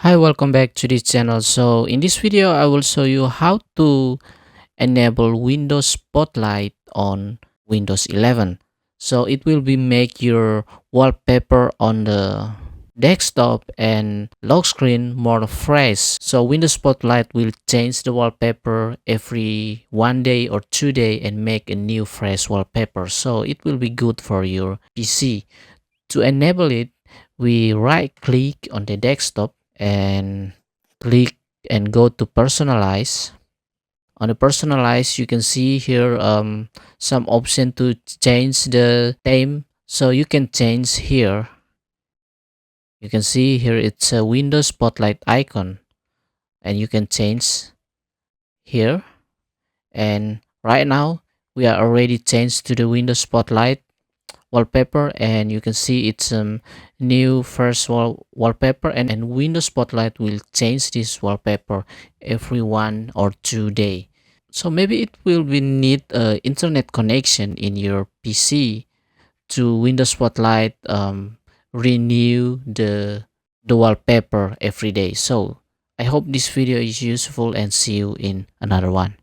Hi, welcome back to this channel. So in this video, I will show you how to enable Windows Spotlight on Windows 11. So it will be make your wallpaper on the desktop and lock screen more fresh. So Windows Spotlight will change the wallpaper every 1 day or 2 day and make a new fresh wallpaper. So it will be good for your PC. To enable it, we right click on the desktop and click and go to personalize. On the personalize, you can see here some option to change the theme. So you can change here. You can see here it's a Windows Spotlight icon, and you can change here. And right now we are already changed to the Windows Spotlight wallpaper, and you can see it's new first wallpaper, and Windows Spotlight will change this wallpaper every 1 or 2 day. So maybe it will be need internet connection in your PC to Windows Spotlight renew the wallpaper every day. So I hope this video is useful and see you in another one.